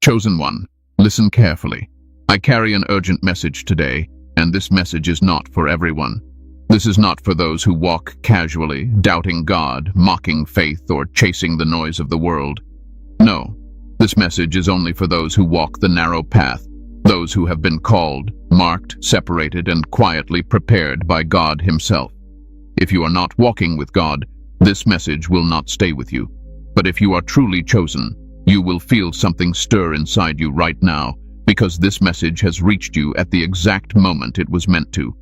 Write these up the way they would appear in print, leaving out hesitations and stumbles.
Chosen one, listen carefully. I carry an urgent message today, and this message is not for everyone. This is not for those who walk casually, doubting God, mocking faith, or chasing the noise of the world. No, this message is only for those who walk the narrow path, those who have been called, marked, separated, and quietly prepared by God Himself. If you are not walking with God, this message will not stay with you. But if you are truly chosen, you will feel something stir inside you right now, because this message has reached you at the exact moment it was meant to.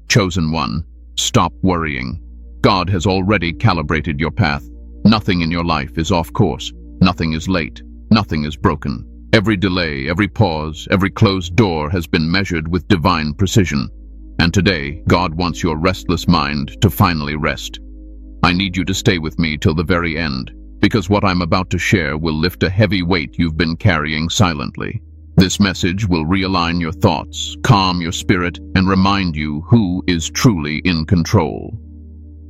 Chosen one, stop worrying. God has already calibrated your path. Nothing in your life is off course. Nothing is late. Nothing is broken. Every delay, every pause, every closed door has been measured with divine precision. And today, God wants your restless mind to finally rest. I need you to stay with me till the very end, because what I'm about to share will lift a heavy weight you've been carrying silently. This message will realign your thoughts, calm your spirit, and remind you who is truly in control.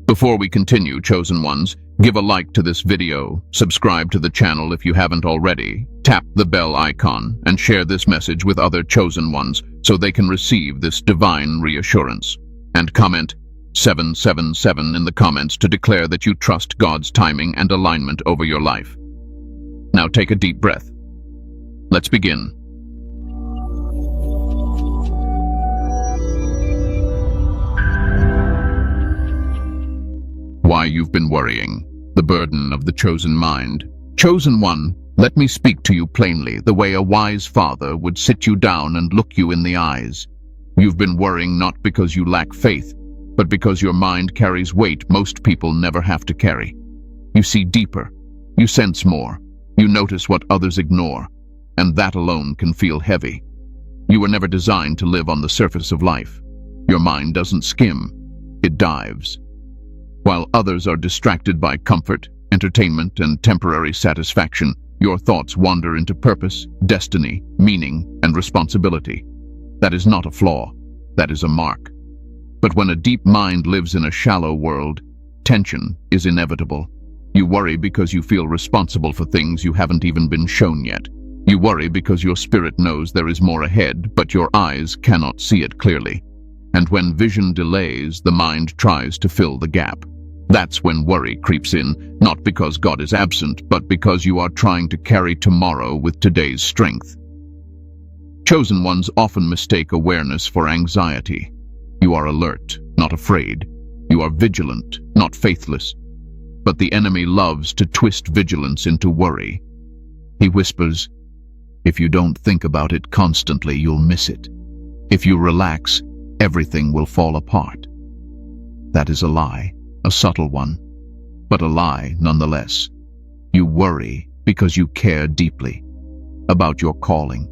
Before we continue, chosen ones, give a like to this video, subscribe to the channel if you haven't already, tap the bell icon, and share this message with other chosen ones so they can receive this divine reassurance. And comment 777 in the comments to declare that you trust God's timing and alignment over your life. Now take a deep breath. Let's begin. Why you've been worrying. The burden of the chosen mind. Chosen one, let me speak to you plainly, the way a wise father would sit you down and look you in the eyes. You've been worrying not because you lack faith, but because your mind carries weight most people never have to carry. You see deeper, you sense more, you notice what others ignore, and that alone can feel heavy. You were never designed to live on the surface of life. Your mind doesn't skim, it dives. While others are distracted by comfort, entertainment, and temporary satisfaction, your thoughts wander into purpose, destiny, meaning, and responsibility. That is not a flaw, that is a mark. But when a deep mind lives in a shallow world, tension is inevitable. You worry because you feel responsible for things you haven't even been shown yet. You worry because your spirit knows there is more ahead, but your eyes cannot see it clearly. And when vision delays, the mind tries to fill the gap. That's when worry creeps in, not because God is absent, but because you are trying to carry tomorrow with today's strength. Chosen ones often mistake awareness for anxiety. You are alert, not afraid. You are vigilant, not faithless. But the enemy loves to twist vigilance into worry. He whispers, if you don't think about it constantly, you'll miss it. If you relax, everything will fall apart. That is a lie, a subtle one, but a lie nonetheless. You worry because you care deeply about your calling,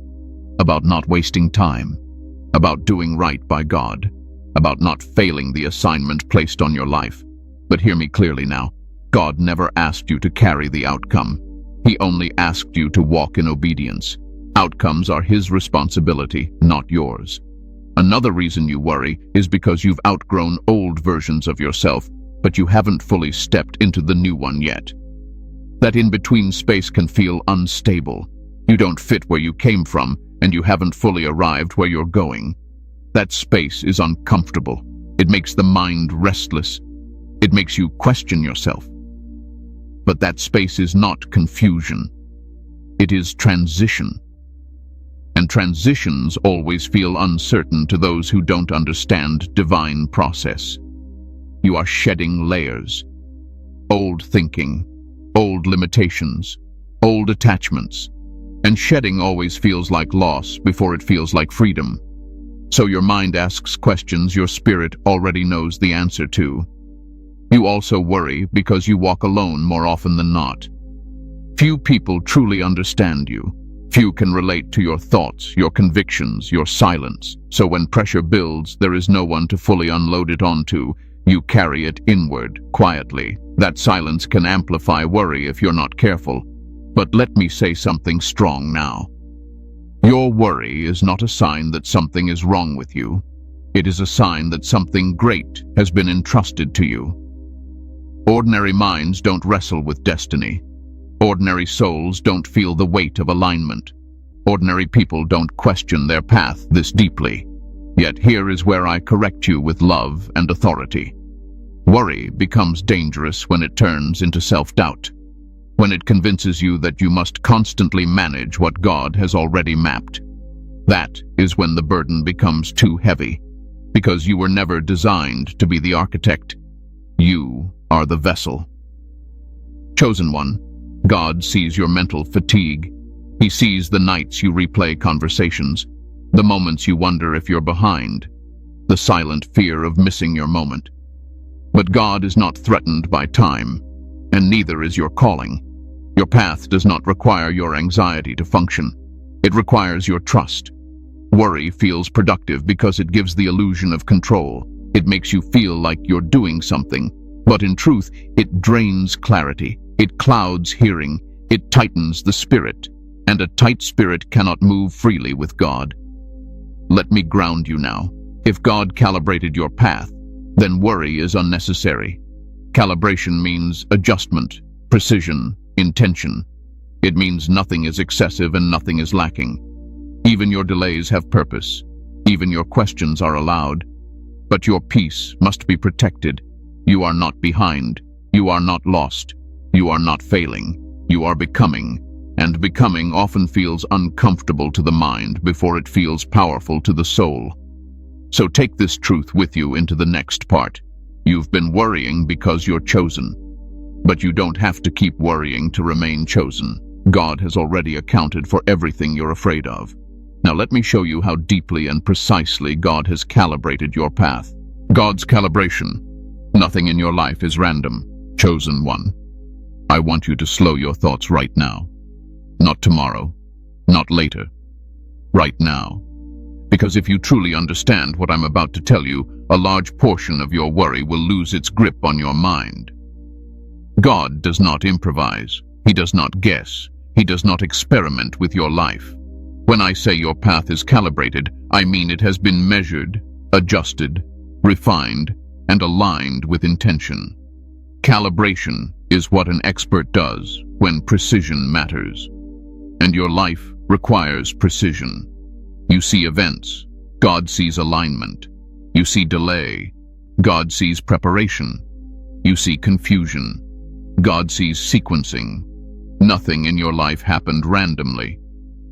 about not wasting time, about doing right by God, about not failing the assignment placed on your life. But hear me clearly now. God never asked you to carry the outcome. He only asked you to walk in obedience. Outcomes are His responsibility, not yours. Another reason you worry is because you've outgrown old versions of yourself, but you haven't fully stepped into the new one yet. That in-between space can feel unstable. You don't fit where you came from, and you haven't fully arrived where you're going. That space is uncomfortable. It makes the mind restless. It makes you question yourself. But that space is not confusion. It is transition. And transitions always feel uncertain to those who don't understand divine process. You are shedding layers. Old thinking, old limitations, old attachments. And shedding always feels like loss before it feels like freedom. So your mind asks questions your spirit already knows the answer to. You also worry because you walk alone more often than not. Few people truly understand you. Few can relate to your thoughts, your convictions, your silence. So when pressure builds, there is no one to fully unload it onto. You carry it inward, quietly. That silence can amplify worry if you're not careful. But let me say something strong now. Your worry is not a sign that something is wrong with you. It is a sign that something great has been entrusted to you. Ordinary minds don't wrestle with destiny. Ordinary souls don't feel the weight of alignment. Ordinary people don't question their path this deeply. Yet here is where I correct you with love and authority. Worry becomes dangerous when it turns into self-doubt, when it convinces you that you must constantly manage what God has already mapped. That is when the burden becomes too heavy, because you were never designed to be the architect. You are the vessel. Chosen one, God sees your mental fatigue. He sees the nights you replay conversations, the moments you wonder if you're behind, the silent fear of missing your moment. But God is not threatened by time, and neither is your calling. Your path does not require your anxiety to function. It requires your trust. Worry feels productive because it gives the illusion of control. It makes you feel like you're doing something, but in truth, it drains clarity. It clouds hearing. It tightens the spirit, and a tight spirit cannot move freely with God. Let me ground you now. If God calibrated your path, then worry is unnecessary. Calibration means adjustment, precision, intention. It means nothing is excessive and nothing is lacking. Even your delays have purpose. Even your questions are allowed. But your peace must be protected. You are not behind. You are not lost. You are not failing. You are becoming. And becoming often feels uncomfortable to the mind before it feels powerful to the soul. So take this truth with you into the next part. You've been worrying because you're chosen. But you don't have to keep worrying to remain chosen. God has already accounted for everything you're afraid of. Now let me show you how deeply and precisely God has calibrated your path. God's calibration. Nothing in your life is random. Chosen one. I want you to slow your thoughts right now. Not tomorrow. Not later. Right now. Because if you truly understand what I'm about to tell you, a large portion of your worry will lose its grip on your mind. God does not improvise. He does not guess. He does not experiment with your life. When I say your path is calibrated, I mean it has been measured, adjusted, refined, and aligned with intention. Calibration is what an expert does when precision matters. And your life requires precision. You see events, God sees alignment. You see delay, God sees preparation. You see confusion, God sees sequencing. Nothing in your life happened randomly.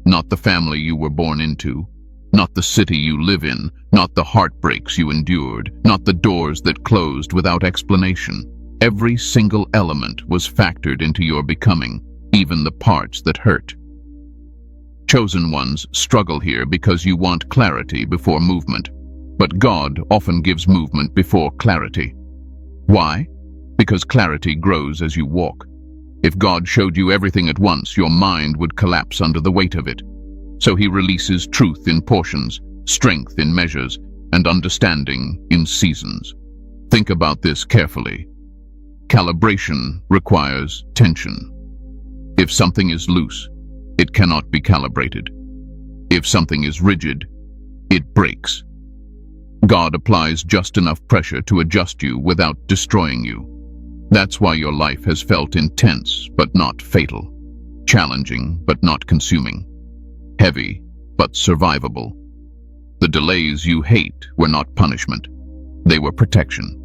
Not the family you were born into, not the city you live in, not the heartbreaks you endured, not the doors that closed without explanation. Every single element was factored into your becoming, even the parts that hurt. Chosen ones struggle here because you want clarity before movement, but God often gives movement before clarity. Why? Because clarity grows as you walk. If God showed you everything at once, your mind would collapse under the weight of it. So he releases truth in portions, strength in measures, and understanding in seasons. Think about this carefully. Calibration requires tension. If something is loose, it cannot be calibrated. If something is rigid, it breaks. God applies just enough pressure to adjust you without destroying you. That's why your life has felt intense but not fatal, challenging but not consuming, heavy but survivable. The delays you hate were not punishment. They were protection.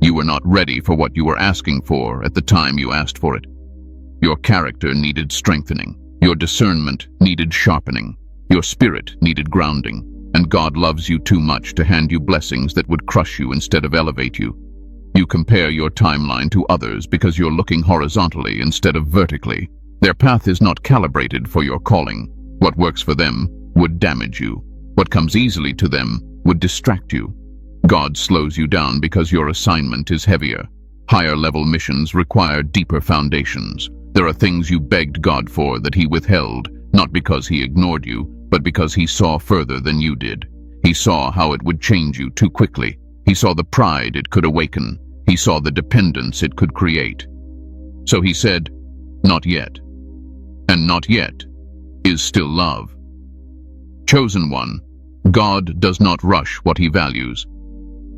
You were not ready for what you were asking for at the time you asked for it. Your character needed strengthening. Your discernment needed sharpening. Your spirit needed grounding. And God loves you too much to hand you blessings that would crush you instead of elevate you. You compare your timeline to others because you're looking horizontally instead of vertically. Their path is not calibrated for your calling. What works for them would damage you. What comes easily to them would distract you. God slows you down because your assignment is heavier. Higher-level missions require deeper foundations. There are things you begged God for that he withheld, not because he ignored you, but because he saw further than you did. He saw how it would change you too quickly. He saw the pride it could awaken. He saw the dependence it could create. So he said, "Not yet." And not yet is still love. Chosen one, God does not rush what he values,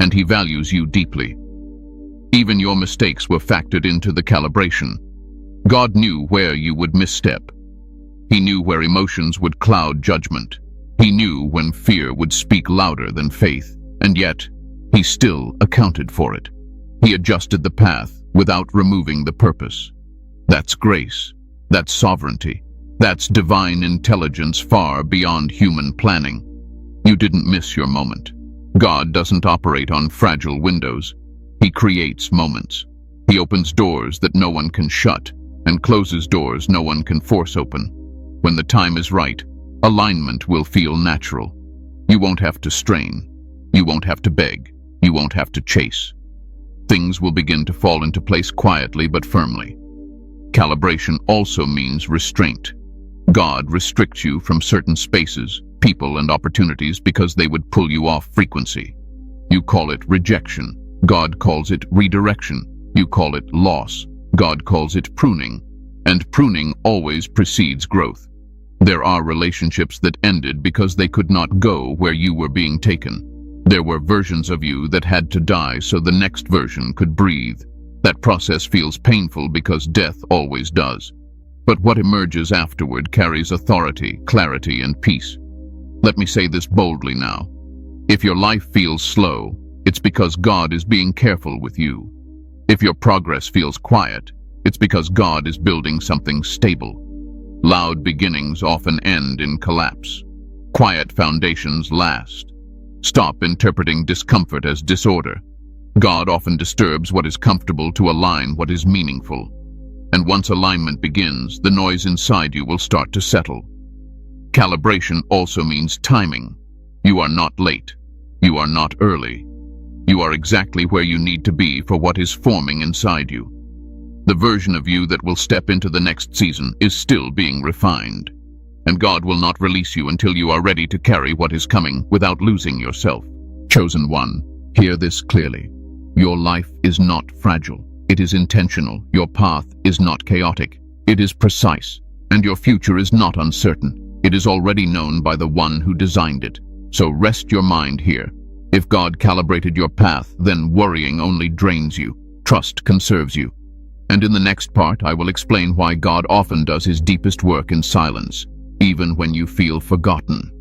and he values you deeply. Even your mistakes were factored into the calibration. God knew where you would misstep. He knew where emotions would cloud judgment. He knew when fear would speak louder than faith, and yet he still accounted for it. He adjusted the path without removing the purpose. That's grace. That's sovereignty. That's divine intelligence far beyond human planning. You didn't miss your moment. God doesn't operate on fragile windows. He creates moments. He opens doors that no one can shut and closes doors no one can force open. When the time is right, alignment will feel natural. You won't have to strain. You won't have to beg. You won't have to chase. Things will begin to fall into place quietly but firmly. Calibration also means restraint. God restricts you from certain spaces, people, and opportunities because they would pull you off frequency. You call it rejection. God calls it redirection. You call it loss. God calls it pruning. And pruning always precedes growth. There are relationships that ended because they could not go where you were being taken. There were versions of you that had to die so the next version could breathe. That process feels painful because death always does. But what emerges afterward carries authority, clarity, and peace. Let me say this boldly now. If your life feels slow, it's because God is being careful with you. If your progress feels quiet, it's because God is building something stable. Loud beginnings often end in collapse. Quiet foundations last. Stop interpreting discomfort as disorder. God often disturbs what is comfortable to align what is meaningful. And once alignment begins, the noise inside you will start to settle. Calibration also means timing. You are not late. You are not early. You are exactly where you need to be for what is forming inside you. The version of you that will step into the next season is still being refined. And God will not release you until you are ready to carry what is coming without losing yourself. Chosen one, hear this clearly. Your life is not fragile. It is intentional. Your path is not chaotic. It is precise. And your future is not uncertain. It is already known by the one who designed it. So rest your mind here. If God calibrated your path, then worrying only drains you. Trust conserves you. And in the next part, I will explain why God often does his deepest work in silence, even when you feel forgotten.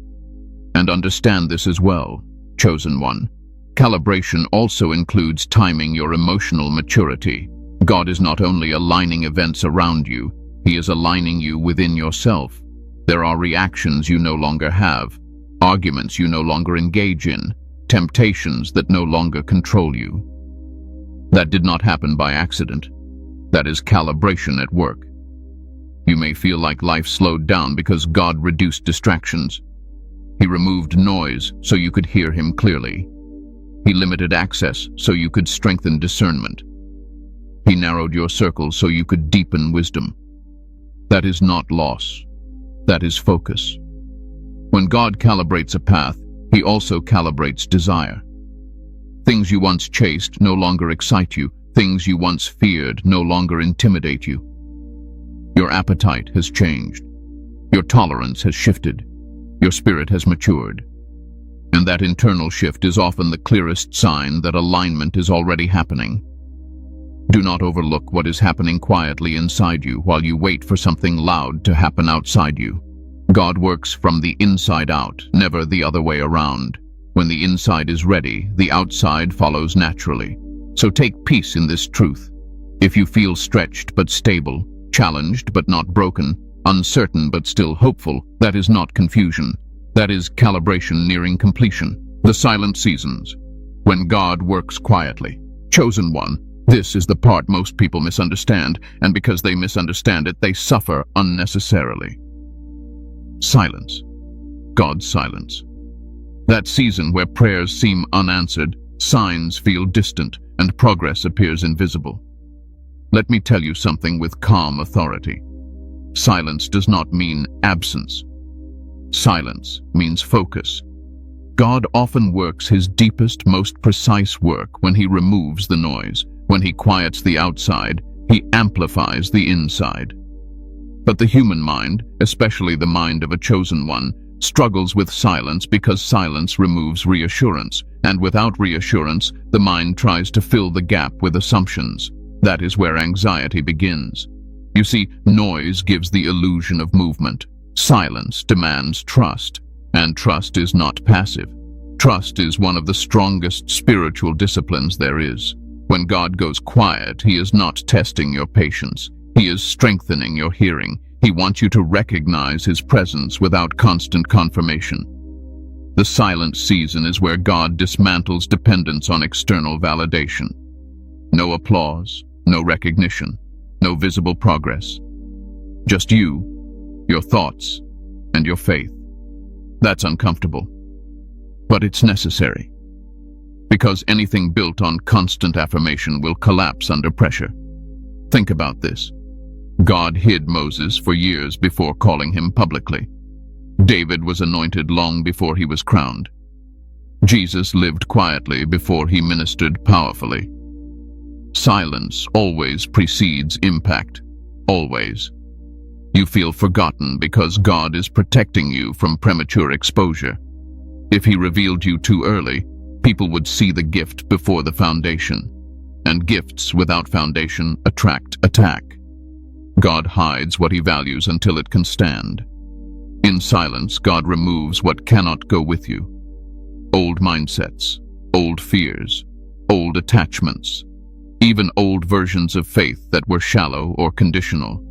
And understand this as well, chosen one. Calibration also includes timing your emotional maturity. God is not only aligning events around you, he is aligning you within yourself. There are reactions you no longer have, arguments you no longer engage in, temptations that no longer control you. That did not happen by accident. That is calibration at work. You may feel like life slowed down because God reduced distractions. He removed noise so you could hear him clearly. He limited access so you could strengthen discernment. He narrowed your circle so you could deepen wisdom. That is not loss. That is focus. When God calibrates a path, he also calibrates desire. Things you once chased no longer excite you. Things you once feared no longer intimidate you. Your appetite has changed. Your tolerance has shifted. Your spirit has matured. And that internal shift is often the clearest sign that alignment is already happening. Do not overlook what is happening quietly inside you while you wait for something loud to happen outside you. God works from the inside out, never the other way around. When the inside is ready, the outside follows naturally. So take peace in this truth. If you feel stretched but stable, challenged but not broken, uncertain but still hopeful, that is not confusion. That is calibration nearing completion. The silent seasons. When God works quietly. Chosen one. This is the part most people misunderstand, and because they misunderstand it, they suffer unnecessarily. Silence. God's silence. That season where prayers seem unanswered, signs feel distant, and progress appears invisible. Let me tell you something with calm authority. Silence does not mean absence. Silence means focus. God often works his deepest, most precise work when he removes the noise. When he quiets the outside, he amplifies the inside. But the human mind, especially the mind of a chosen one, struggles with silence because silence removes reassurance, and without reassurance, the mind tries to fill the gap with assumptions. That is where anxiety begins. You see, noise gives the illusion of movement. Silence demands trust, and trust is not passive. Trust is one of the strongest spiritual disciplines there is. When God goes quiet, He is not testing your patience. He is strengthening your hearing. He wants you to recognize His presence without constant confirmation. The silent season is where God dismantles dependence on external validation. No applause, no recognition, no visible progress. Just you, your thoughts, and your faith. That's uncomfortable, but it's necessary. Because anything built on constant affirmation will collapse under pressure. Think about this. God hid Moses for years before calling him publicly. David was anointed long before he was crowned. Jesus lived quietly before he ministered powerfully. Silence always precedes impact. Always. You feel forgotten because God is protecting you from premature exposure. If He revealed you too early, people would see the gift before the foundation. And gifts without foundation attract attack. God hides what He values until it can stand. In silence, God removes what cannot go with you. Old mindsets, old fears, old attachments, even old versions of faith that were shallow or conditional.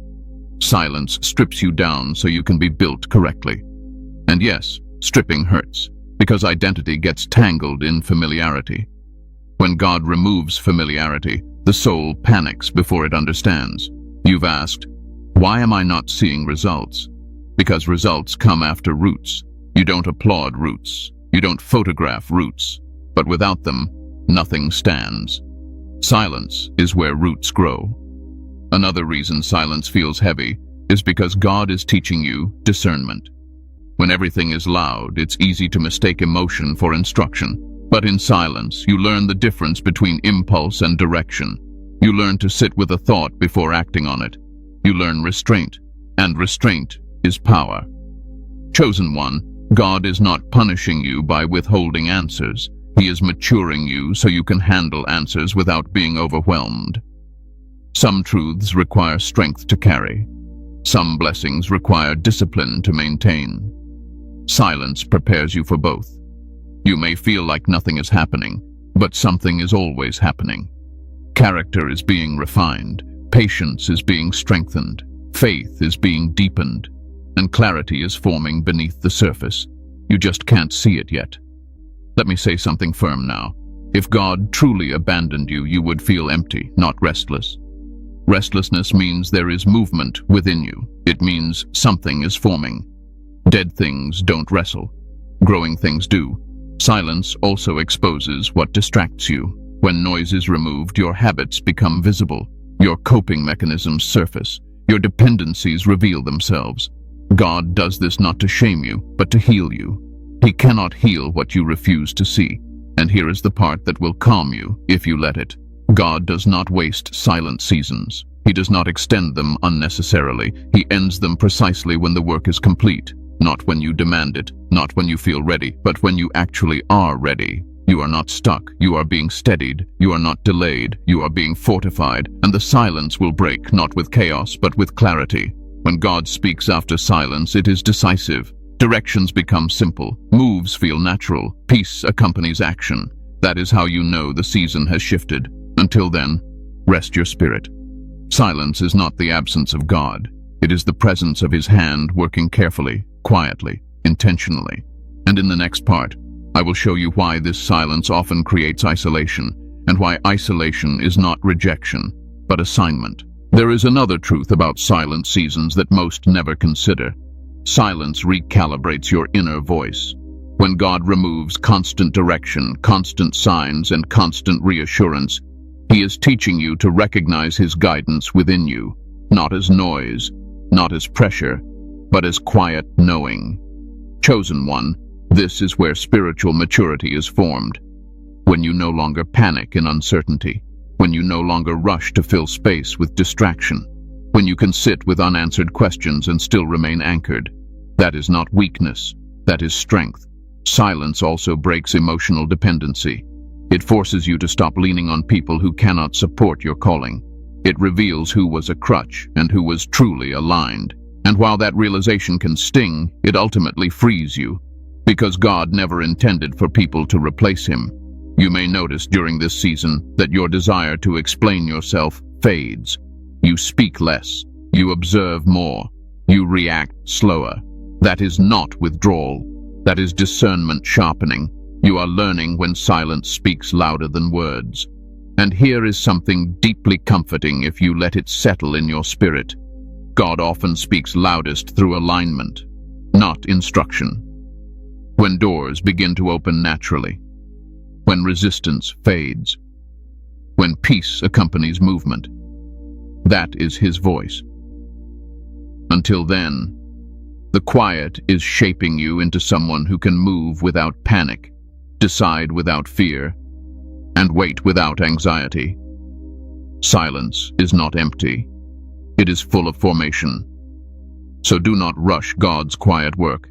Silence strips you down so you can be built correctly. And yes, stripping hurts, because identity gets tangled in familiarity. When God removes familiarity, the soul panics before it understands. You've asked, why am I not seeing results? Because results come after roots. You don't applaud roots. You don't photograph roots. But without them, nothing stands. Silence is where roots grow. Another reason silence feels heavy is because God is teaching you discernment. When everything is loud, it's easy to mistake emotion for instruction. But in silence, you learn the difference between impulse and direction. You learn to sit with a thought before acting on it. You learn restraint, and restraint is power. Chosen one, God is not punishing you by withholding answers. He is maturing you so you can handle answers without being overwhelmed. Some truths require strength to carry. Some blessings require discipline to maintain. Silence prepares you for both. You may feel like nothing is happening, but something is always happening. Character is being refined, patience is being strengthened, faith is being deepened, and clarity is forming beneath the surface. You just can't see it yet. Let me say something firm now. If God truly abandoned you, you would feel empty, not restless. Restlessness means there is movement within you. It means something is forming. Dead things don't wrestle. Growing things do. Silence also exposes what distracts you. When noise is removed, your habits become visible. Your coping mechanisms surface. Your dependencies reveal themselves. God does this not to shame you, but to heal you. He cannot heal what you refuse to see. And here is the part that will calm you if you let it. God does not waste silent seasons. He does not extend them unnecessarily. He ends them precisely when the work is complete. Not when you demand it, not when you feel ready, but when you actually are ready. You are not stuck, you are being steadied, you are not delayed, you are being fortified, and the silence will break not with chaos but with clarity. When God speaks after silence, it is decisive. Directions become simple, moves feel natural, peace accompanies action. That is how you know the season has shifted. Until then, rest your spirit. Silence is not the absence of God. It is the presence of His hand working carefully, quietly, intentionally. And in the next part, I will show you why this silence often creates isolation, and why isolation is not rejection, but assignment. There is another truth about silent seasons that most never consider. Silence recalibrates your inner voice. When God removes constant direction, constant signs, and constant reassurance, He is teaching you to recognize His guidance within you, not as noise, not as pressure, but as quiet knowing. Chosen one, this is where spiritual maturity is formed. When you no longer panic in uncertainty, when you no longer rush to fill space with distraction, when you can sit with unanswered questions and still remain anchored. That is not weakness, that is strength. Silence also breaks emotional dependency. It forces you to stop leaning on people who cannot support your calling. It reveals who was a crutch and who was truly aligned. And while that realization can sting, it ultimately frees you, because God never intended for people to replace him. You may notice during this season that your desire to explain yourself fades. You speak less, you observe more, you react slower. That is not withdrawal, that is discernment sharpening. You are learning when silence speaks louder than words. And here is something deeply comforting if you let it settle in your spirit. God often speaks loudest through alignment, not instruction. When doors begin to open naturally, when resistance fades, when peace accompanies movement, that is his voice. Until then, the quiet is shaping you into someone who can move without panic, decide without fear, and wait without anxiety. Silence is not empty. It is full of formation. So do not rush God's quiet work.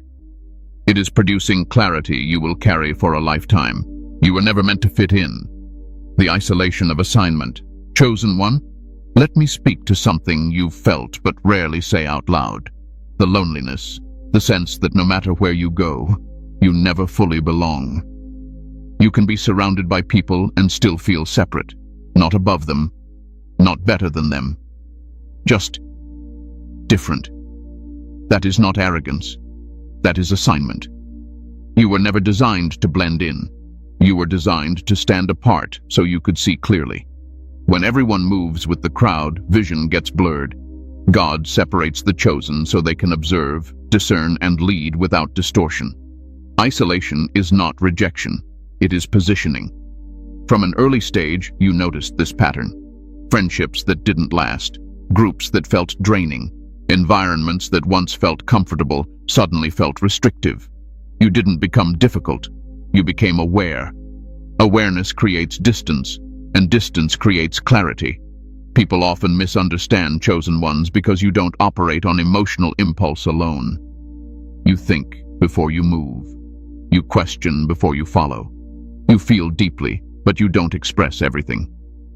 It is producing clarity you will carry for a lifetime. You were never meant to fit in. The isolation of assignment. Chosen one, let me speak to something you've felt but rarely say out loud. The loneliness, the sense that no matter where you go, you never fully belong. You can be surrounded by people and still feel separate, not above them, not better than them, just different. That is not arrogance. That is assignment. You were never designed to blend in. You were designed to stand apart so you could see clearly. When everyone moves with the crowd, vision gets blurred. God separates the chosen so they can observe, discern, and lead without distortion. Isolation is not rejection. It is positioning. From an early stage, you noticed this pattern. Friendships that didn't last, groups that felt draining, environments that once felt comfortable suddenly felt restrictive. You didn't become difficult. You became aware. Awareness creates distance, and distance creates clarity. People often misunderstand chosen ones because you don't operate on emotional impulse alone. You think before you move. You question before you follow. You feel deeply, but you don't express everything.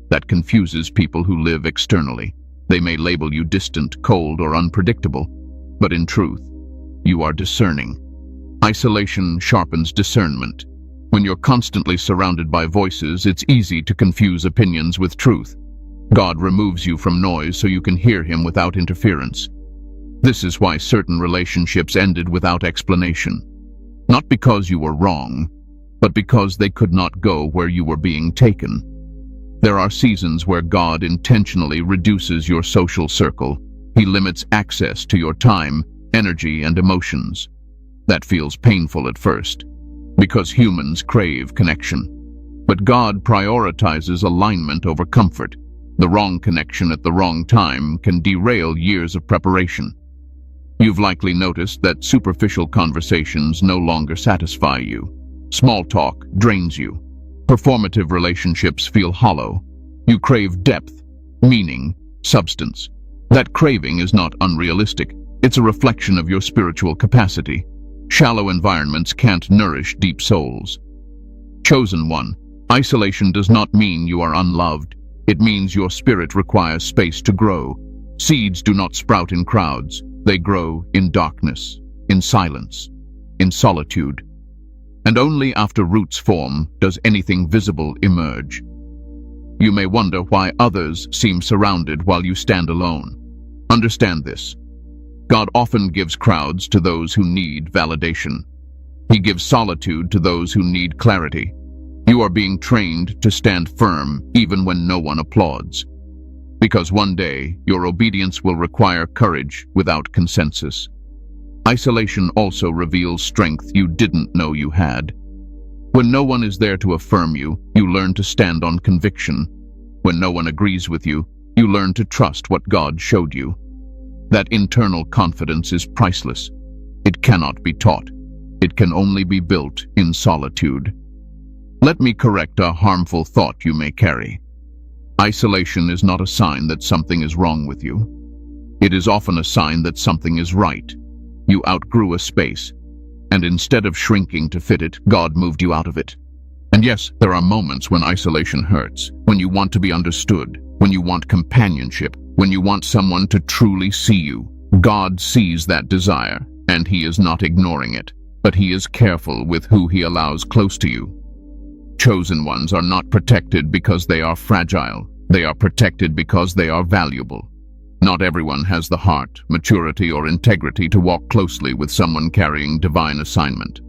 That confuses people who live externally. They may label you distant, cold, or unpredictable, but in truth, you are discerning. Isolation sharpens discernment. When you're constantly surrounded by voices, it's easy to confuse opinions with truth. God removes you from noise so you can hear him without interference. This is why certain relationships ended without explanation. Not because you were wrong, but because they could not go where you were being taken. There are seasons where God intentionally reduces your social circle. He limits access to your time, energy, and emotions. That feels painful at first, because humans crave connection. But God prioritizes alignment over comfort. The wrong connection at the wrong time can derail years of preparation. You've likely noticed that superficial conversations no longer satisfy you. Small talk drains you. Performative relationships feel hollow. You crave depth, meaning, substance. That craving is not unrealistic. It's a reflection of your spiritual capacity. Shallow environments can't nourish deep souls. Chosen one, isolation does not mean you are unloved. It means your spirit requires space to grow. Seeds do not sprout in crowds. They grow in darkness, in silence, in solitude. And only after roots form does anything visible emerge. You may wonder why others seem surrounded while you stand alone. Understand this. God often gives crowds to those who need validation. He gives solitude to those who need clarity. You are being trained to stand firm even when no one applauds. Because one day, your obedience will require courage without consensus. Isolation also reveals strength you didn't know you had. When no one is there to affirm you, you learn to stand on conviction. When no one agrees with you, you learn to trust what God showed you. That internal confidence is priceless. It cannot be taught. It can only be built in solitude. Let me correct a harmful thought you may carry. Isolation is not a sign that something is wrong with you. It is often a sign that something is right. You outgrew a space, and instead of shrinking to fit it, God moved you out of it. And yes, there are moments when isolation hurts, when you want to be understood, when you want companionship, when you want someone to truly see you. God sees that desire, and He is not ignoring it, but He is careful with who He allows close to you. Chosen ones are not protected because they are fragile. They are protected because they are valuable. Not everyone has the heart, maturity, or integrity to walk closely with someone carrying divine assignment.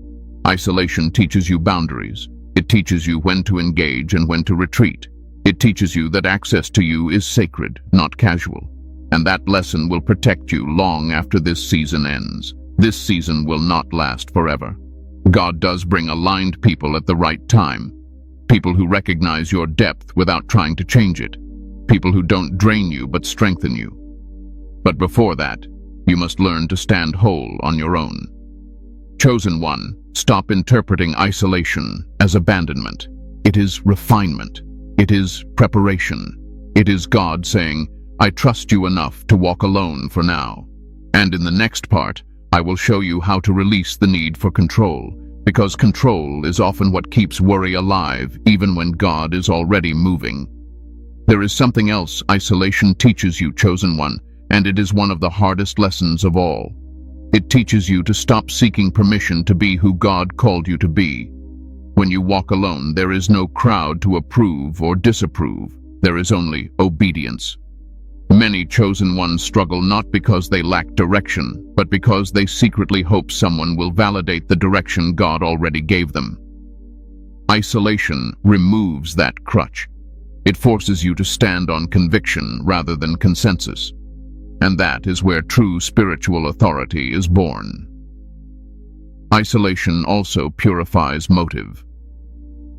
Isolation teaches you boundaries. It teaches you when to engage and when to retreat. It teaches you that access to you is sacred, not casual. And that lesson will protect you long after this season ends. This season will not last forever. God does bring aligned people at the right time. People who recognize your depth without trying to change it. People who don't drain you but strengthen you. But before that, you must learn to stand whole on your own. Chosen one, stop interpreting isolation as abandonment. It is refinement. It is preparation. It is God saying, I trust you enough to walk alone for now. And in the next part, I will show you how to release the need for control, because control is often what keeps worry alive, even when God is already moving. There is something else isolation teaches you, chosen one, and it is one of the hardest lessons of all. It teaches you to stop seeking permission to be who God called you to be. When you walk alone, there is no crowd to approve or disapprove. There is only obedience. Many chosen ones struggle not because they lack direction, but because they secretly hope someone will validate the direction God already gave them. Isolation removes that crutch. It forces you to stand on conviction rather than consensus. And that is where true spiritual authority is born. Isolation also purifies motive.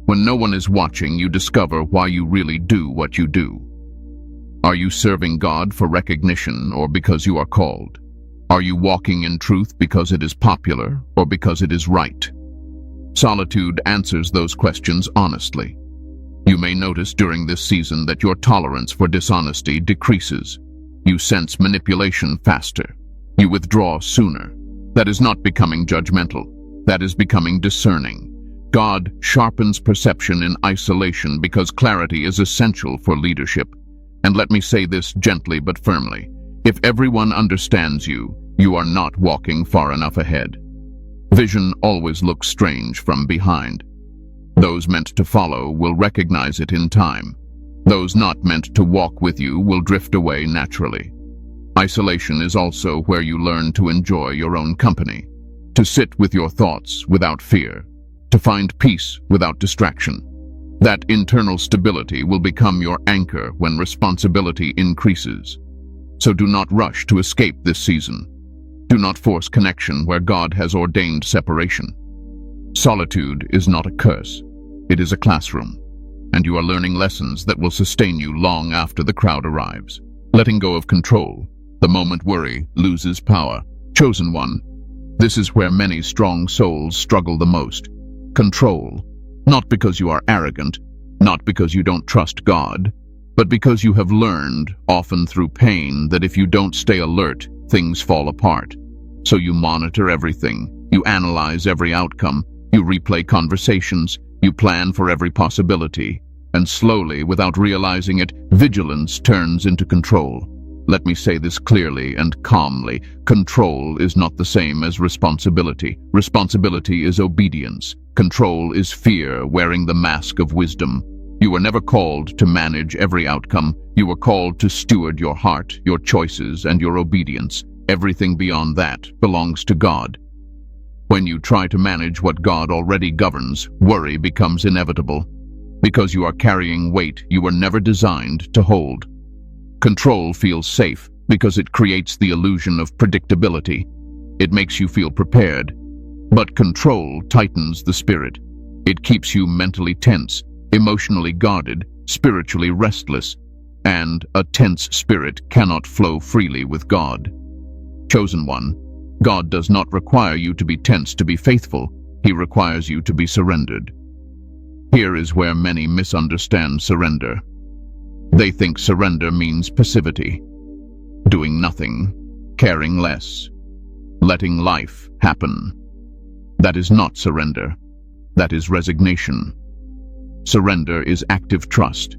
When no one is watching, you discover why you really do what you do. Are you serving God for recognition or because you are called? Are you walking in truth because it is popular or because it is right? Solitude answers those questions honestly. You may notice during this season that your tolerance for dishonesty decreases. You sense manipulation faster. You withdraw sooner. That is not becoming judgmental. That is becoming discerning. God sharpens perception in isolation because clarity is essential for leadership. And let me say this gently but firmly. If everyone understands you, you are not walking far enough ahead. Vision always looks strange from behind. Those meant to follow will recognize it in time. Those not meant to walk with you will drift away naturally. Isolation is also where you learn to enjoy your own company, to sit with your thoughts without fear, to find peace without distraction. That internal stability will become your anchor when responsibility increases. So do not rush to escape this season. Do not force connection where God has ordained separation. Solitude is not a curse. It is a classroom. And you are learning lessons that will sustain you long after the crowd arrives. Letting go of control, the moment worry loses power. Chosen one, this is where many strong souls struggle the most. Control, not because you are arrogant, not because you don't trust God, but because you have learned, often through pain, that if you don't stay alert, things fall apart. So you monitor everything, you analyze every outcome, you replay conversations, you plan for every possibility, and slowly, without realizing it, vigilance turns into control. Let me say this clearly and calmly. Control is not the same as responsibility. Responsibility is obedience. Control is fear wearing the mask of wisdom. You were never called to manage every outcome. You were called to steward your heart, your choices, and your obedience. Everything beyond that belongs to God. When you try to manage what God already governs, worry becomes inevitable. Because you are carrying weight you were never designed to hold. Control feels safe because it creates the illusion of predictability. It makes you feel prepared. But control tightens the spirit. It keeps you mentally tense, emotionally guarded, spiritually restless. And a tense spirit cannot flow freely with God. Chosen one, God does not require you to be tense to be faithful. He requires you to be surrendered. Here is where many misunderstand surrender. They think surrender means passivity, doing nothing, caring less, letting life happen. That is not surrender. That is resignation. Surrender is active trust.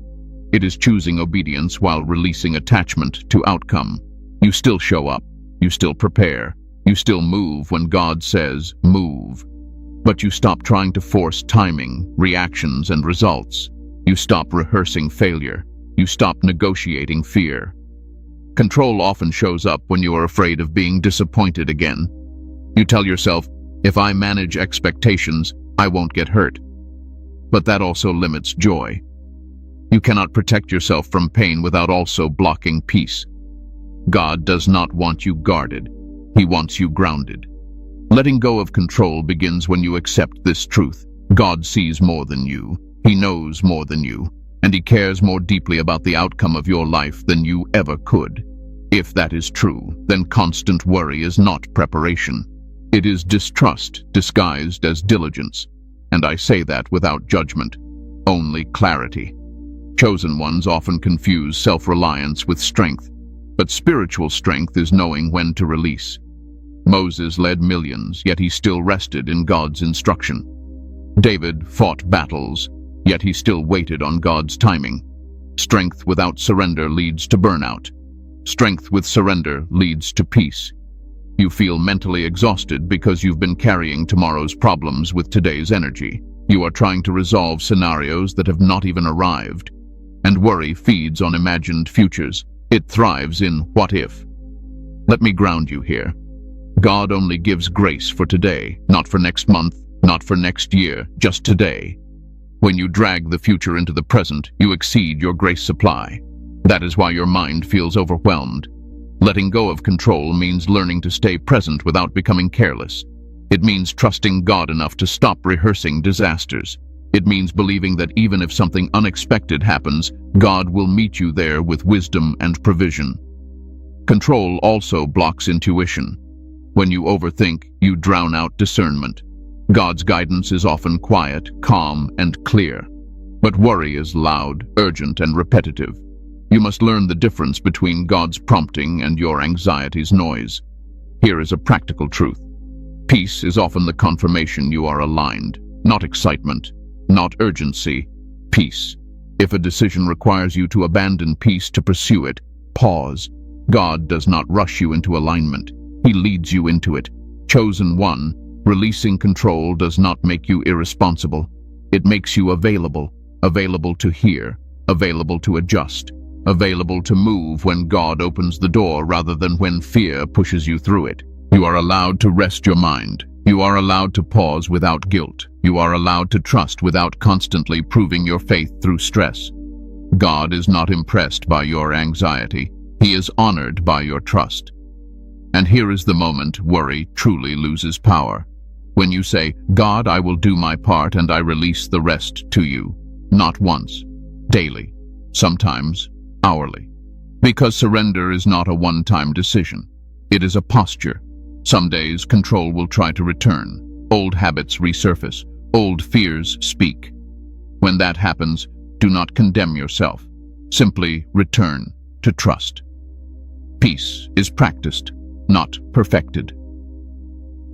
It is choosing obedience while releasing attachment to outcome. You still show up. You still prepare. You still move when God says move. But you stop trying to force timing, reactions, and results. You stop rehearsing failure. You stop negotiating fear. Control often shows up when you are afraid of being disappointed again. You tell yourself, if I manage expectations, I won't get hurt. But that also limits joy. You cannot protect yourself from pain without also blocking peace. God does not want you guarded. He wants you grounded. Letting go of control begins when you accept this truth. God sees more than you. He knows more than you. And He cares more deeply about the outcome of your life than you ever could. If that is true, then constant worry is not preparation. It is distrust disguised as diligence. And I say that without judgment, only clarity. Chosen ones often confuse self-reliance with strength, but spiritual strength is knowing when to release. Moses led millions, yet he still rested in God's instruction. David fought battles, yet he still waited on God's timing. Strength without surrender leads to burnout. Strength with surrender leads to peace. You feel mentally exhausted because you've been carrying tomorrow's problems with today's energy. You are trying to resolve scenarios that have not even arrived. And worry feeds on imagined futures. It thrives in what if. Let me ground you here. God only gives grace for today, not for next month, not for next year, just today. When you drag the future into the present, you exceed your grace supply. That is why your mind feels overwhelmed. Letting go of control means learning to stay present without becoming careless. It means trusting God enough to stop rehearsing disasters. It means believing that even if something unexpected happens, God will meet you there with wisdom and provision. Control also blocks intuition. When you overthink, you drown out discernment. God's guidance is often quiet, calm, and clear. But worry is loud, urgent, and repetitive. You must learn the difference between God's prompting and your anxiety's noise. Here is a practical truth. Peace is often the confirmation you are aligned, not excitement, not urgency, peace. If a decision requires you to abandon peace to pursue it, pause. God does not rush you into alignment. He leads you into it. Chosen one, releasing control does not make you irresponsible. It makes you available, available to hear, available to adjust, available to move when God opens the door rather than when fear pushes you through it. You are allowed to rest your mind. You are allowed to pause without guilt. You are allowed to trust without constantly proving your faith through stress. God is not impressed by your anxiety. He is honored by your trust. And here is the moment worry truly loses power. When you say, God, I will do my part and I release the rest to you. Not once, daily, sometimes hourly. Because surrender is not a one-time decision. It is a posture. Some days control will try to return. Old habits resurface. Old fears speak. When that happens, do not condemn yourself. Simply return to trust. Peace is practiced, not perfected.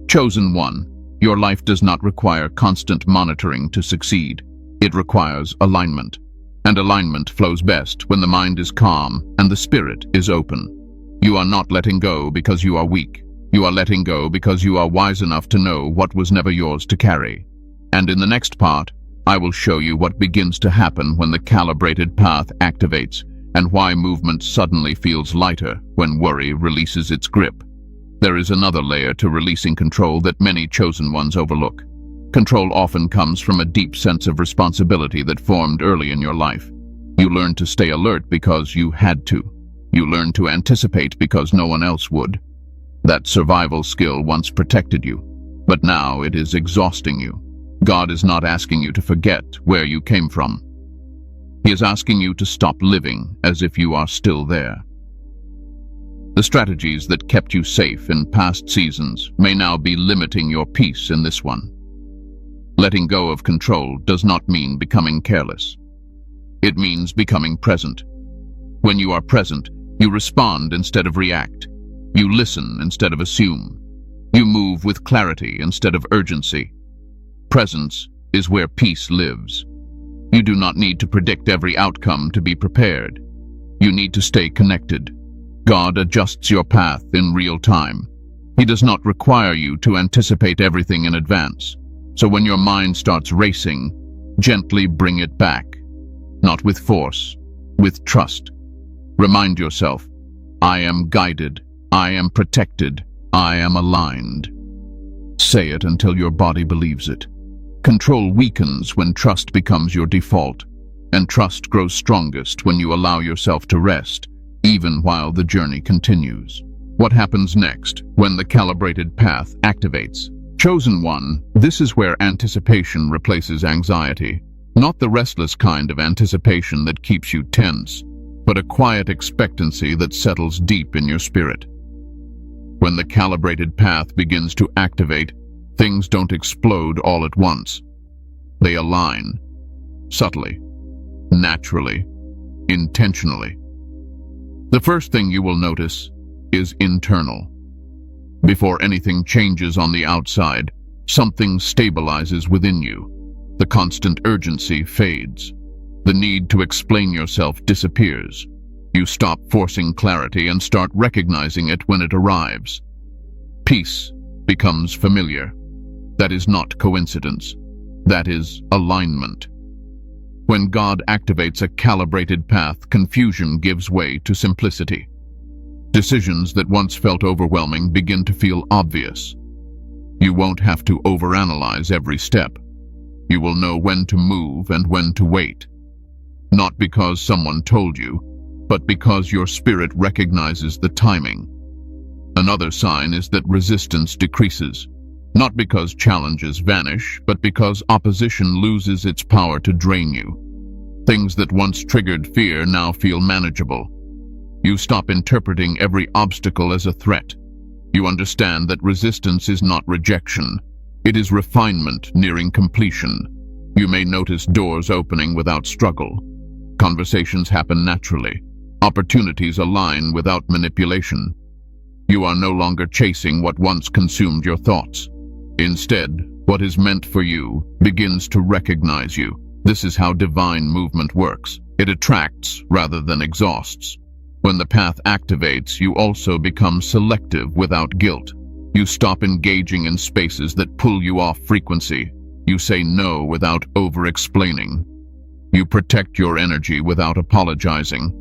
Chosen one, your life does not require constant monitoring to succeed. It requires alignment. And alignment flows best when the mind is calm and the spirit is open. You are not letting go because you are weak. You are letting go because you are wise enough to know what was never yours to carry. And in the next part, I will show you what begins to happen when the calibrated path activates and why movement suddenly feels lighter when worry releases its grip. There is another layer to releasing control that many chosen ones overlook. Control often comes from a deep sense of responsibility that formed early in your life. You learned to stay alert because you had to. You learned to anticipate because no one else would. That survival skill once protected you, but now it is exhausting you. God is not asking you to forget where you came from. He is asking you to stop living as if you are still there. The strategies that kept you safe in past seasons may now be limiting your peace in this one. Letting go of control does not mean becoming careless. It means becoming present. When you are present, you respond instead of react. You listen instead of assume. You move with clarity instead of urgency. Presence is where peace lives. You do not need to predict every outcome to be prepared. You need to stay connected. God adjusts your path in real time. He does not require you to anticipate everything in advance. So when your mind starts racing, gently bring it back. Not with force, with trust. Remind yourself, I am guided, I am protected, I am aligned. Say it until your body believes it. Control weakens when trust becomes your default, and trust grows strongest when you allow yourself to rest, even while the journey continues. What happens next when the calibrated path activates? Chosen one, this is where anticipation replaces anxiety. Not the restless kind of anticipation that keeps you tense, but a quiet expectancy that settles deep in your spirit. When the calibrated path begins to activate, things don't explode all at once. They align, subtly, naturally, intentionally. The first thing you will notice is internal. Before anything changes on the outside, something stabilizes within you. The constant urgency fades. The need to explain yourself disappears. You stop forcing clarity and start recognizing it when it arrives. Peace becomes familiar. That is not coincidence. That is alignment. When God activates a calibrated path, confusion gives way to simplicity. Decisions that once felt overwhelming begin to feel obvious. You won't have to overanalyze every step. You will know when to move and when to wait. Not because someone told you, but because your spirit recognizes the timing. Another sign is that resistance decreases. Not because challenges vanish, but because opposition loses its power to drain you. Things that once triggered fear now feel manageable. You stop interpreting every obstacle as a threat. You understand that resistance is not rejection. It is refinement nearing completion. You may notice doors opening without struggle. Conversations happen naturally. Opportunities align without manipulation. You are no longer chasing what once consumed your thoughts. Instead, what is meant for you begins to recognize you. This is how divine movement works. It attracts rather than exhausts. When the path activates, you also become selective without guilt. You stop engaging in spaces that pull you off frequency. You say no without over-explaining. You protect your energy without apologizing.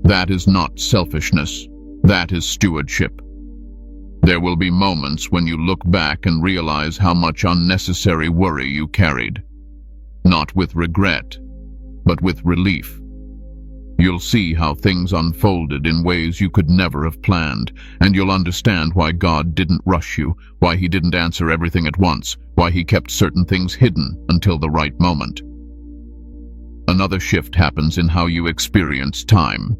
That is not selfishness. That is stewardship. There will be moments when you look back and realize how much unnecessary worry you carried. Not with regret, but with relief. You'll see how things unfolded in ways you could never have planned, and you'll understand why God didn't rush you, why He didn't answer everything at once, why He kept certain things hidden until the right moment. Another shift happens in how you experience time.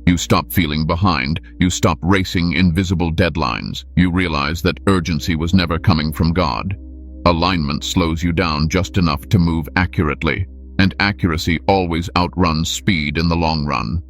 You stop feeling behind, you stop racing invisible deadlines, you realize that urgency was never coming from God. Alignment slows you down just enough to move accurately, and accuracy always outruns speed in the long run.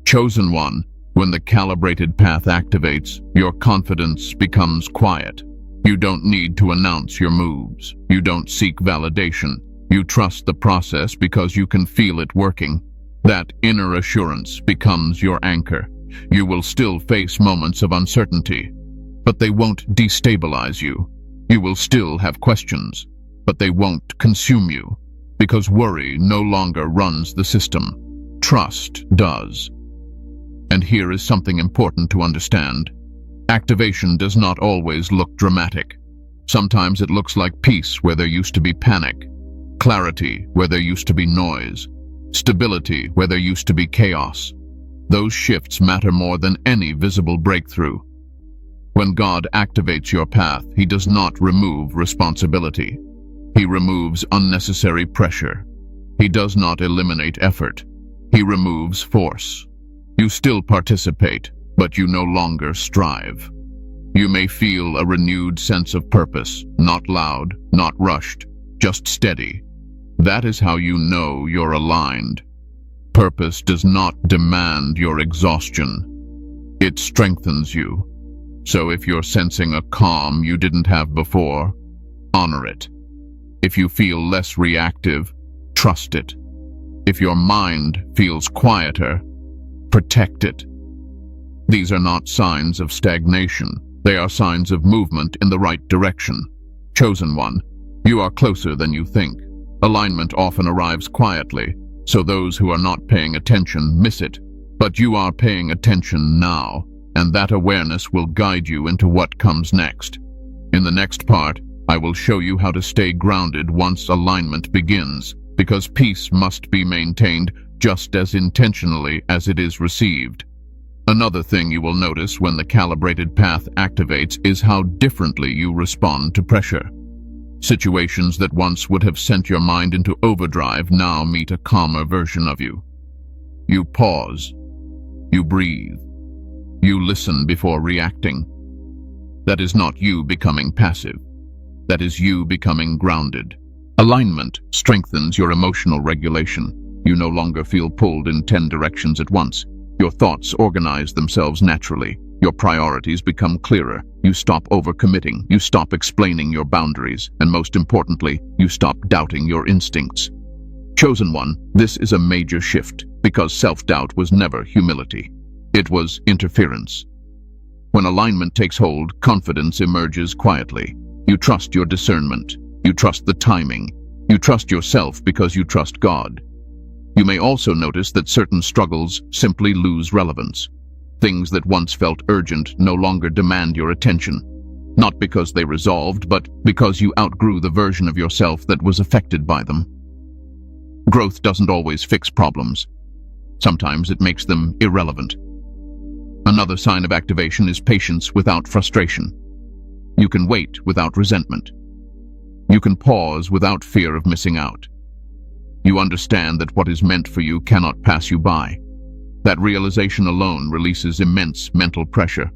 Chosen one, when the calibrated path activates, your confidence becomes quiet. You don't need to announce your moves. You don't seek validation. You trust the process because you can feel it working. That inner assurance becomes your anchor. You will still face moments of uncertainty, but they won't destabilize you. You will still have questions, but they won't consume you. Because worry no longer runs the system. Trust does. And here is something important to understand. Activation does not always look dramatic. Sometimes it looks like peace where there used to be panic, clarity where there used to be noise, stability where there used to be chaos. Those shifts matter more than any visible breakthrough. When God activates your path, He does not remove responsibility. He removes unnecessary pressure. He does not eliminate effort. He removes force. You still participate, but you no longer strive. You may feel a renewed sense of purpose, not loud, not rushed, just steady. That is how you know you're aligned. Purpose does not demand your exhaustion. It strengthens you. So if you're sensing a calm you didn't have before, honor it. If you feel less reactive, trust it. If your mind feels quieter, protect it. These are not signs of stagnation. They are signs of movement in the right direction. Chosen one, you are closer than you think. Alignment often arrives quietly, so those who are not paying attention miss it. But you are paying attention now, and that awareness will guide you into what comes next. In the next part, I will show you how to stay grounded once alignment begins, because peace must be maintained just as intentionally as it is received. Another thing you will notice when the calibrated path activates is how differently you respond to pressure. Situations that once would have sent your mind into overdrive now meet a calmer version of you. You pause. You breathe. You listen before reacting. That is not you becoming passive. That is you becoming grounded. Alignment strengthens your emotional regulation. You no longer feel pulled in 10 directions at once. Your thoughts organize themselves naturally. Your priorities become clearer. You stop overcommitting. You stop explaining your boundaries. And most importantly, you stop doubting your instincts. Chosen one, this is a major shift, because self-doubt was never humility. It was interference. When alignment takes hold, confidence emerges quietly. You trust your discernment. You trust the timing. You trust yourself because you trust God. You may also notice that certain struggles simply lose relevance. Things that once felt urgent no longer demand your attention. Not because they resolved, but because you outgrew the version of yourself that was affected by them. Growth doesn't always fix problems. Sometimes it makes them irrelevant. Another sign of activation is patience without frustration. You can wait without resentment. You can pause without fear of missing out. You understand that what is meant for you cannot pass you by. That realization alone releases immense mental pressure.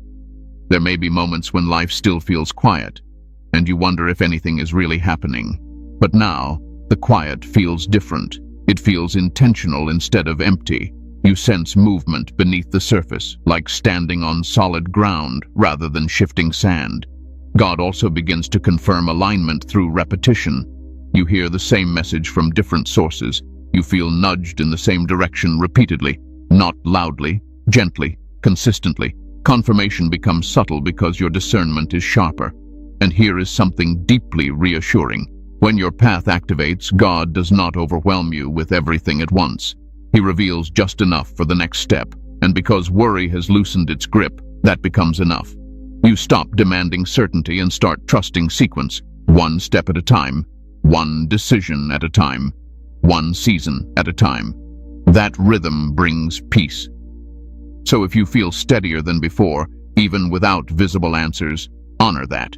There may be moments when life still feels quiet, and you wonder if anything is really happening. But now, the quiet feels different. It feels intentional instead of empty. You sense movement beneath the surface, like standing on solid ground rather than shifting sand. God also begins to confirm alignment through repetition. You hear the same message from different sources. You feel nudged in the same direction repeatedly, not loudly, gently, consistently. Confirmation becomes subtle because your discernment is sharper. And here is something deeply reassuring. When your path activates, God does not overwhelm you with everything at once. He reveals just enough for the next step, and because worry has loosened its grip, that becomes enough. You stop demanding certainty and start trusting sequence, one step at a time, one decision at a time, one season at a time. That rhythm brings peace. So if you feel steadier than before, even without visible answers, honor that.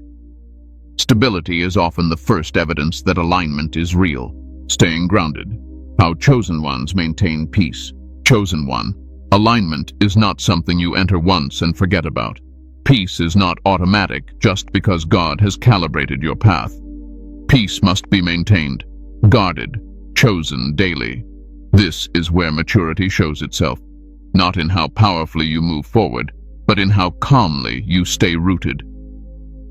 Stability is often the first evidence that alignment is real. Staying grounded. How chosen ones maintain peace. Chosen one. Alignment is not something you enter once and forget about. Peace is not automatic just because God has calibrated your path. Peace must be maintained, guarded, chosen daily. This is where maturity shows itself, not in how powerfully you move forward, but in how calmly you stay rooted.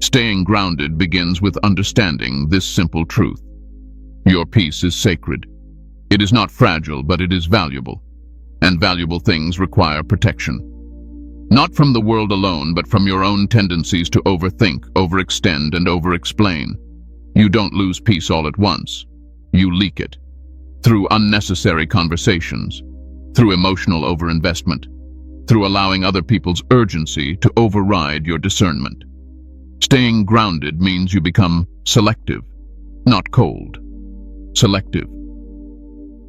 Staying grounded begins with understanding this simple truth. Your peace is sacred. It is not fragile, but it is valuable. And valuable things require protection. Not from the world alone, but from your own tendencies to overthink, overextend, and overexplain. You don't lose peace all at once. You leak it. Through unnecessary conversations, through emotional overinvestment, through allowing other people's urgency to override your discernment. Staying grounded means you become selective, not cold. Selective.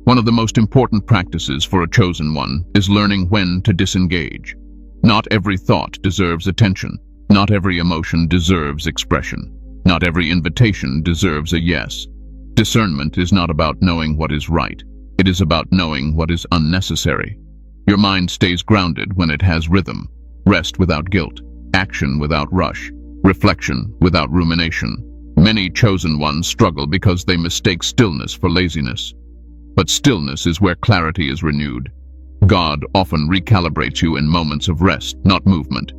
One of the most important practices for a chosen one is learning when to disengage. Not every thought deserves attention. Not every emotion deserves expression. Not every invitation deserves a yes. Discernment is not about knowing what is right. It is about knowing what is unnecessary. Your mind stays grounded when it has rhythm, rest without guilt, action without rush, reflection without rumination. Many chosen ones struggle because they mistake stillness for laziness. But stillness is where clarity is renewed. God often recalibrates you in moments of rest, not movement.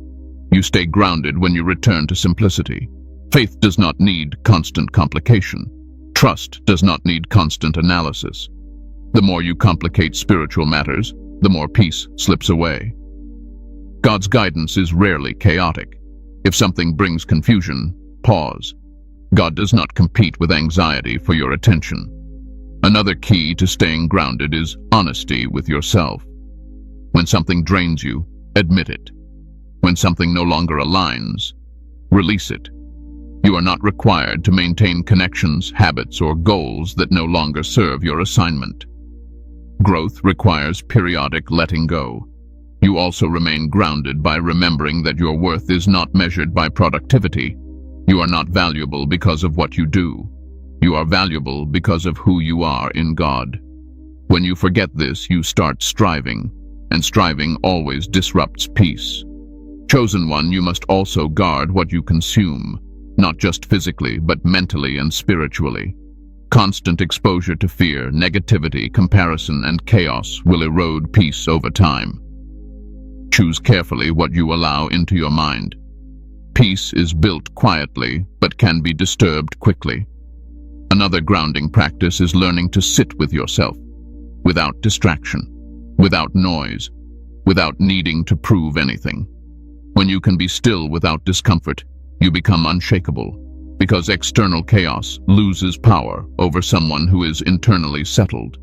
You stay grounded when you return to simplicity. Faith does not need constant complication. Trust does not need constant analysis. The more you complicate spiritual matters, the more peace slips away. God's guidance is rarely chaotic. If something brings confusion, pause. God does not compete with anxiety for your attention. Another key to staying grounded is honesty with yourself. When something drains you, admit it. When something no longer aligns, release it. You are not required to maintain connections, habits, or goals that no longer serve your assignment. Growth requires periodic letting go. You also remain grounded by remembering that your worth is not measured by productivity. You are not valuable because of what you do. You are valuable because of who you are in God. When you forget this, you start striving, and striving always disrupts peace. Chosen one, you must also guard what you consume, not just physically, but mentally and spiritually. Constant exposure to fear, negativity, comparison, and chaos will erode peace over time. Choose carefully what you allow into your mind. Peace is built quietly, but can be disturbed quickly. Another grounding practice is learning to sit with yourself, without distraction, without noise, without needing to prove anything. When you can be still without discomfort, you become unshakable, because external chaos loses power over someone who is internally settled.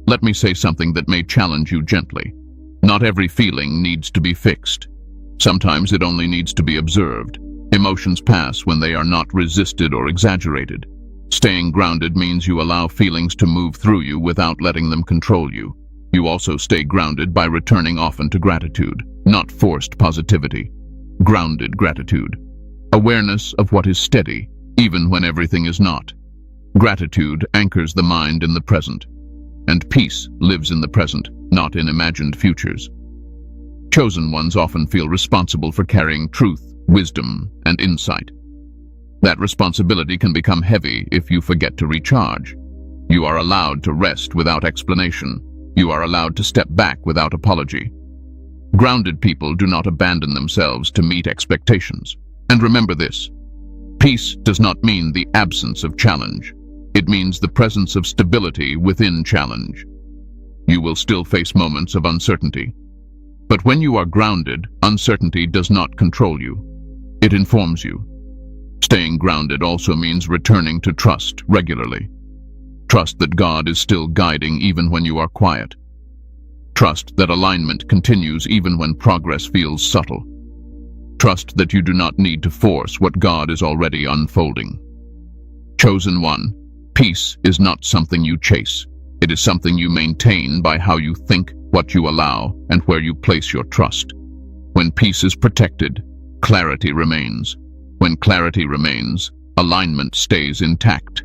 Let me say something that may challenge you gently. Not every feeling needs to be fixed. Sometimes it only needs to be observed. Emotions pass when they are not resisted or exaggerated. Staying grounded means you allow feelings to move through you without letting them control you. You also stay grounded by returning often to gratitude, not forced positivity. Grounded gratitude. Awareness of what is steady, even when everything is not. Gratitude anchors the mind in the present, and peace lives in the present, not in imagined futures. Chosen ones often feel responsible for carrying truth, wisdom, and insight. That responsibility can become heavy if you forget to recharge. You are allowed to rest without explanation. You are allowed to step back without apology. Grounded people do not abandon themselves to meet expectations. And remember this: peace does not mean the absence of challenge. It means the presence of stability within challenge. You will still face moments of uncertainty. But when you are grounded, uncertainty does not control you. It informs you. Staying grounded also means returning to trust regularly. Trust that God is still guiding even when you are quiet. Trust that alignment continues even when progress feels subtle. Trust that you do not need to force what God is already unfolding. Chosen one, peace is not something you chase. It is something you maintain by how you think, what you allow, and where you place your trust. When peace is protected, clarity remains. When clarity remains, alignment stays intact.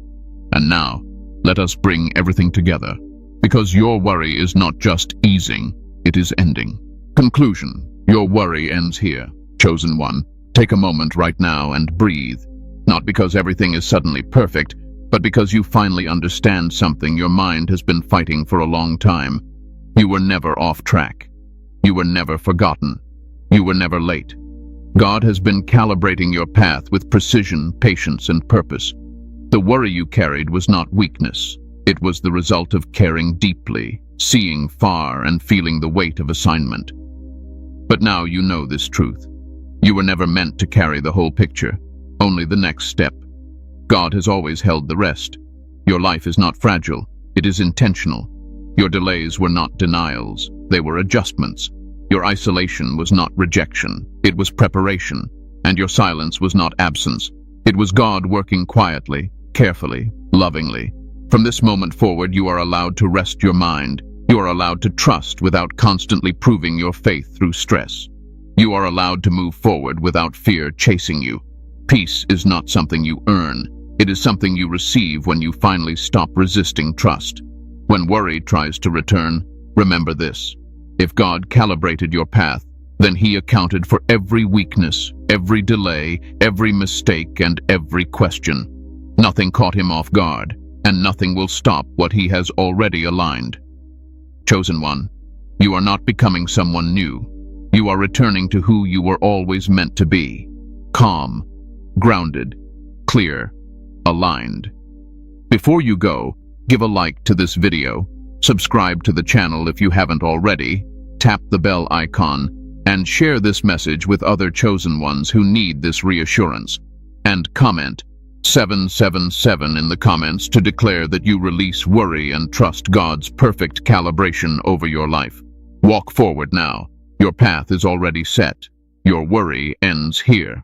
And now, let us bring everything together, because your worry is not just easing, it is ending. Conclusion: your worry ends here. Chosen one, take a moment right now and breathe. Not because everything is suddenly perfect, but because you finally understand something your mind has been fighting for a long time. You were never off track. You were never forgotten. You were never late. God has been calibrating your path with precision, patience, and purpose. The worry you carried was not weakness. It was the result of caring deeply, seeing far, and feeling the weight of assignment. But now you know this truth. You were never meant to carry the whole picture, only the next step. God has always held the rest. Your life is not fragile, it is intentional. Your delays were not denials, they were adjustments. Your isolation was not rejection, it was preparation. And your silence was not absence, it was God working quietly, carefully, lovingly. From this moment forward, you are allowed to rest your mind. You are allowed to trust without constantly proving your faith through stress. You are allowed to move forward without fear chasing you. Peace is not something you earn. It is something you receive when you finally stop resisting trust. When worry tries to return, remember this: if God calibrated your path, then He accounted for every weakness, every delay, every mistake, and every question. Nothing caught Him off guard, and nothing will stop what He has already aligned. Chosen one, you are not becoming someone new. You are returning to who you were always meant to be: calm, grounded, clear, aligned. Before you go, give a like to this video, subscribe to the channel if you haven't already, tap the bell icon, and share this message with other chosen ones who need this reassurance. And comment 777 in the comments to declare that you release worry and trust God's perfect calibration over your life. Walk forward now. Your path is already set. Your worry ends here.